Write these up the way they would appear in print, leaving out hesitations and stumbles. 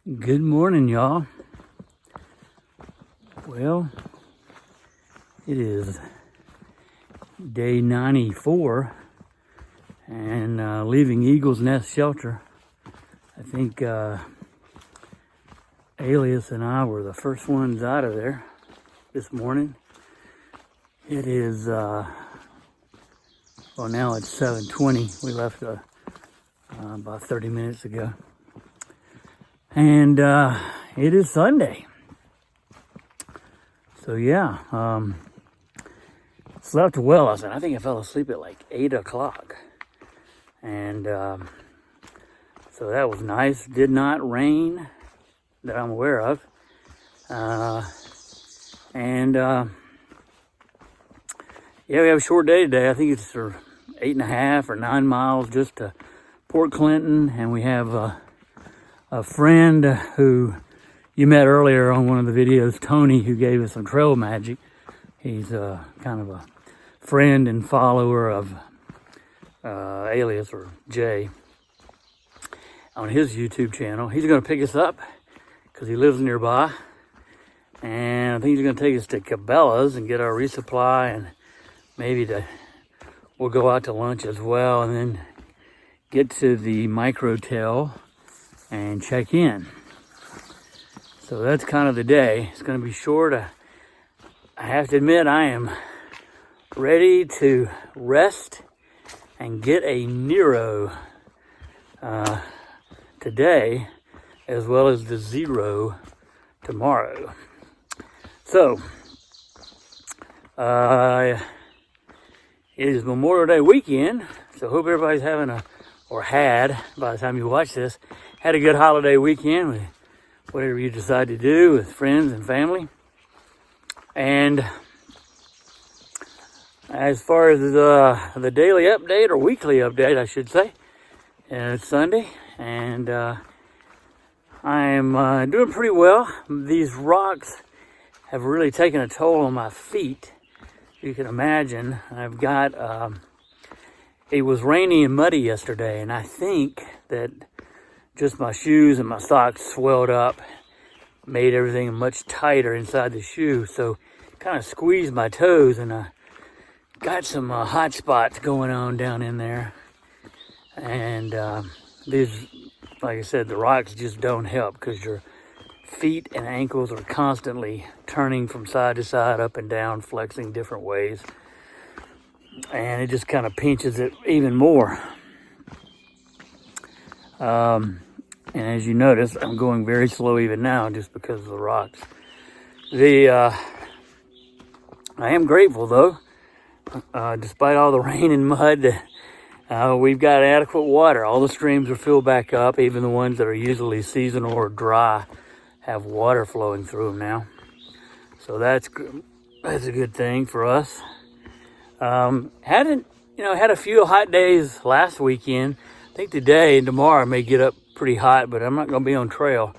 Good morning, y'all. Well, it is day 94 and leaving Eagle's Nest Shelter. I think Alias and I were the first ones out of there this morning. It is, well, now it's 7:20. We left about 30 minutes ago. And it is Sunday. So yeah, slept well last night. I think I fell asleep at like 8 o'clock. And so that was nice. Did not rain that I'm aware of. Yeah, we have a short day today. I think it's 8.5 or 9 miles just to Port Clinton. And we have a friend who you met earlier on one of the videos, Tony, who gave us some trail magic. He's kind of a friend and follower of Alias, or Jay, on his YouTube channel. He's going to pick us up because he lives nearby. And I think he's going to take us to Cabela's and get our resupply, and maybe we'll go out to lunch as well, and then get to the microtel and check in. So that's kind of the day. It's going to be short. I have to admit, I am ready to rest and get a Nero today, as well as the Zero tomorrow. So, it is Memorial Day weekend, so hope everybody's having or had, by the time you watch this, had a good holiday weekend with whatever you decide to do with friends and family. And as far as the daily update, or weekly update, I should say, it's Sunday, and I am doing pretty well. These rocks have really taken a toll on my feet. You can imagine. I've got, it was rainy and muddy yesterday, and I think that just my shoes and my socks swelled up, made everything much tighter inside the shoe. So kind of squeezed my toes, and I got some hot spots going on down in there. And these, like I said, the rocks just don't help, because your feet and ankles are constantly turning from side to side, up and down, flexing different ways. And it just kind of pinches it even more. And as you notice, I'm going very slow even now, just because of the rocks. I am grateful, though, despite all the rain and mud, we've got adequate water. All the streams are filled back up. Even the ones that are usually seasonal or dry have water flowing through them now. So that's a good thing for us. Had a few hot days last weekend. I think today and tomorrow may get up pretty hot, but I'm not going to be on trail.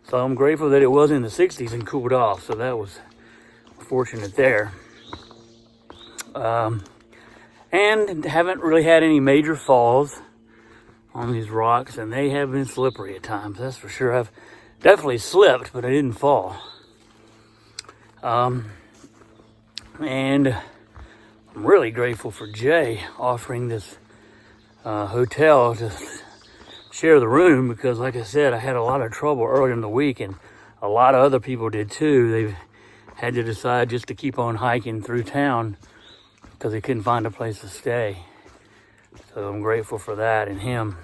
So I'm grateful that it was in the 60s and cooled off. So that was fortunate there. And haven't really had any major falls on these rocks, and they have been slippery at times, that's for sure. I've definitely slipped, but I didn't fall. And I'm really grateful for Jay offering this hotel to share the room, because like I said, I had a lot of trouble earlier in the week, and a lot of other people did too. They've had to decide just to keep on hiking through town because they couldn't find a place to stay. So I'm grateful for that and him.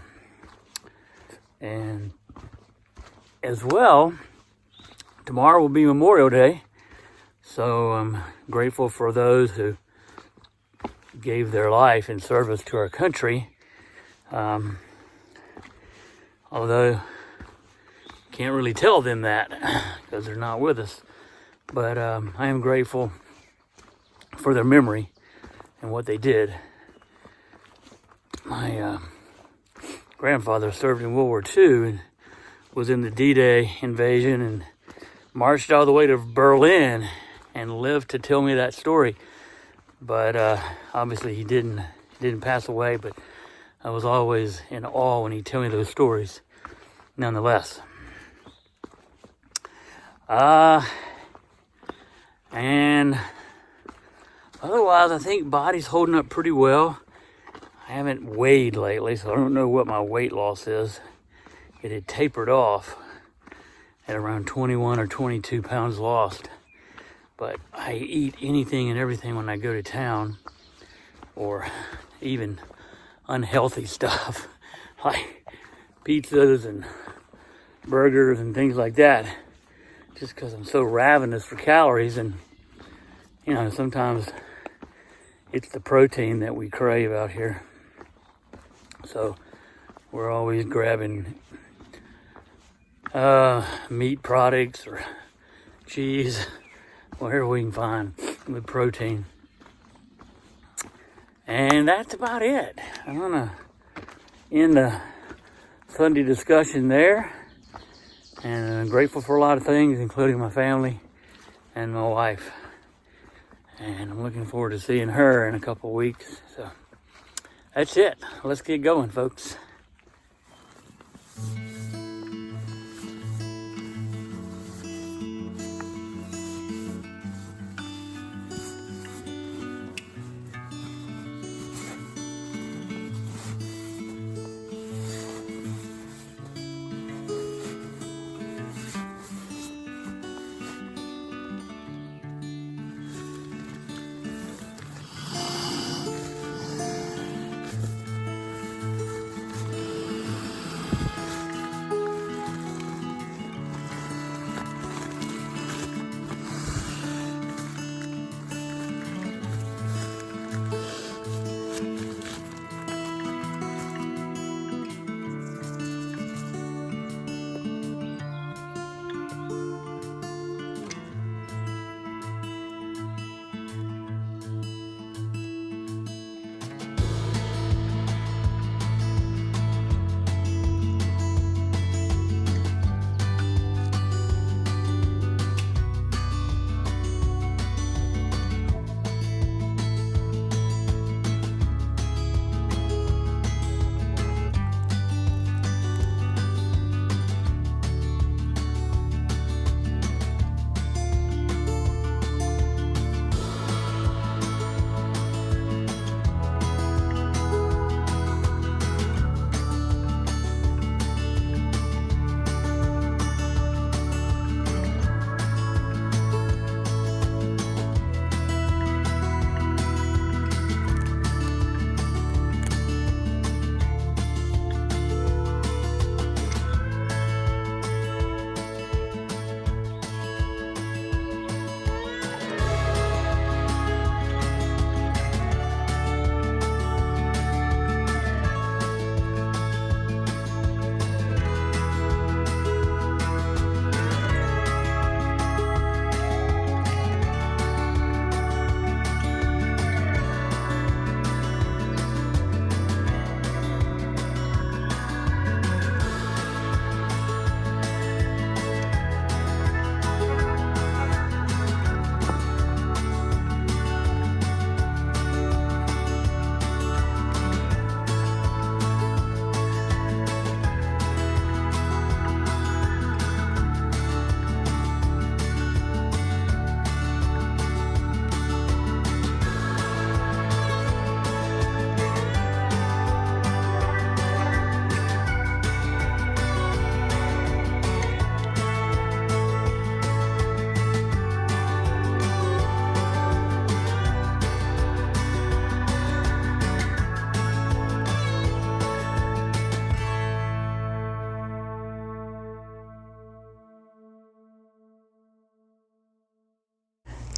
And as well, tomorrow will be Memorial Day, so I'm grateful for those who gave their life in service to our country. Although can't really tell them that because they're not with us. But I am grateful for their memory and what they did. My grandfather served in World War II and was in the D-Day invasion and marched all the way to Berlin and lived to tell me that story. But obviously he didn't pass away, but I was always in awe when he'd tell me those stories, nonetheless. And otherwise, I think body's holding up pretty well. I haven't weighed lately, so I don't know what my weight loss is. It had tapered off at around 21 or 22 pounds lost. But I eat anything and everything when I go to town, or even unhealthy stuff like pizzas and burgers and things like that, just because I'm so ravenous for calories. And you know, sometimes it's the protein that we crave out here, so we're always grabbing meat products or cheese, whatever we can find with protein. And that's about it. I'm gonna end the Sunday discussion there. And I'm grateful for a lot of things, including my family and my wife. And I'm looking forward to seeing her in a couple weeks. So that's it. Let's get going, folks.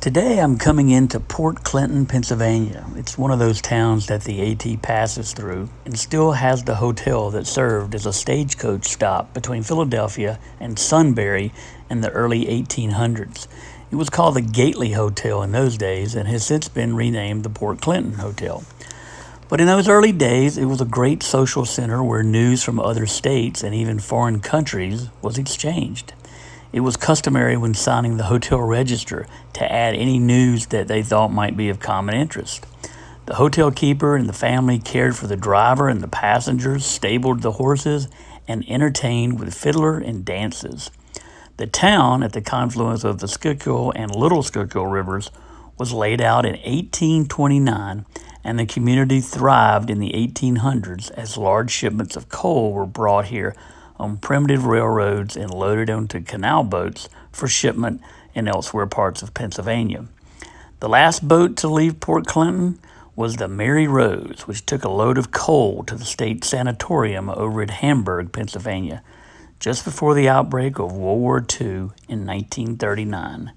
Today I'm coming into Port Clinton, Pennsylvania. It's one of those towns that the AT passes through and still has the hotel that served as a stagecoach stop between Philadelphia and Sunbury in the early 1800s. It was called the Gately Hotel in those days and has since been renamed the Port Clinton Hotel. But in those early days, it was a great social center where news from other states and even foreign countries was exchanged. It was customary when signing the hotel register to add any news that they thought might be of common interest. The hotel keeper and the family cared for the driver and the passengers, stabled the horses, and entertained with fiddler and dances. The town at the confluence of the Schuylkill and Little Schuylkill rivers was laid out in 1829, and the community thrived in the 1800s as large shipments of coal were brought here on primitive railroads and loaded onto canal boats for shipment in elsewhere parts of Pennsylvania. The last boat to leave Port Clinton was the Mary Rose, which took a load of coal to the state sanatorium over at Hamburg, Pennsylvania, just before the outbreak of World War II in 1939.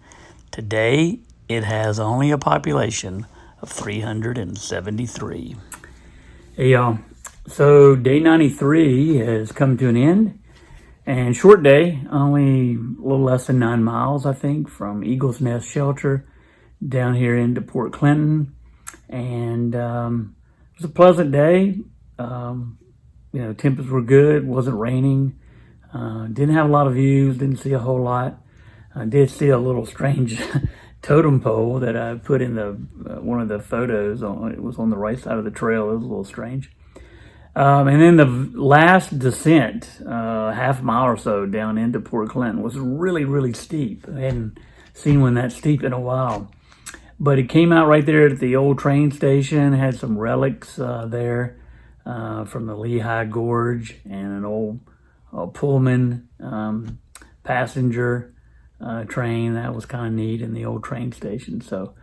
Today, it has only a population of 373. Hey y'all, so day 93 has come to an end, and short day, only a little less than 9 miles, I think, from Eagle's Nest Shelter down here into Port Clinton. And it was a pleasant day. Temps were good, wasn't raining. Didn't have a lot of views, didn't see a whole lot. I did see a little strange totem pole that I put in the one of the photos. It was on the right side of the trail. It was a little strange. And then the last descent, half mile or so down into Port Clinton, was really, really steep. I hadn't seen one that steep in a while. But it came out right there at the old train station, had some relics there from the Lehigh Gorge, and an old Pullman passenger train. That was kind of neat in the old train station. So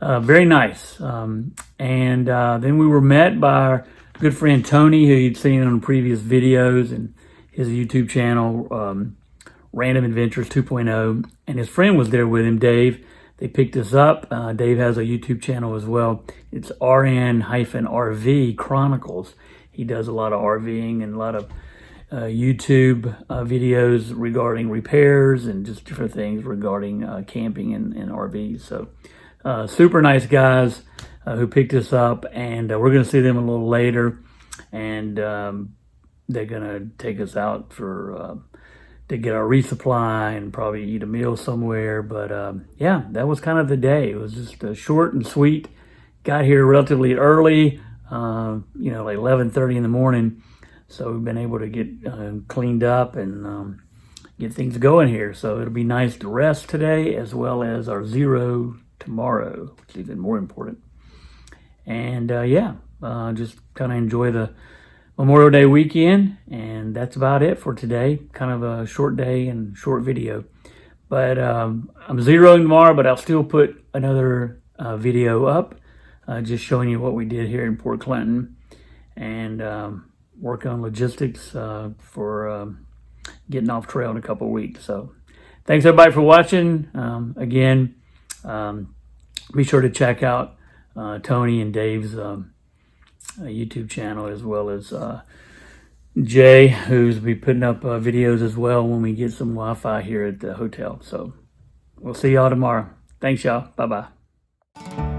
very nice. And then we were met by our good friend Tony, who you'd seen on previous videos and his YouTube channel, Random Adventures 2.0. And his friend was there with him, Dave. They picked us up. Dave has a YouTube channel as well. It's RN-RV Chronicles. He does a lot of RVing and a lot of YouTube videos regarding repairs and just different things regarding camping and RVs. So super nice guys who picked us up, and we're going to see them a little later, and they're going to take us out for to get our resupply and probably eat a meal somewhere. But yeah, that was kind of the day. It was just short and sweet. Got here relatively early, like 11:30 in the morning. So we've been able to get cleaned up and get things going here. So it'll be nice to rest today, as well as our zero tomorrow, which is even more important. And just kind of enjoy the Memorial Day weekend, and that's about it for today. Kind of a short day and short video. But I'm zeroing tomorrow, but I'll still put another video up just showing you what we did here in Port Clinton, and work on logistics for getting off trail in a couple of weeks. So thanks everybody for watching. Again, be sure to check out Tony and Dave's YouTube channel, as well as Jay, who's be putting up videos as well when we get some Wi-Fi here at the hotel. So we'll see y'all tomorrow. Thanks y'all. Bye-bye.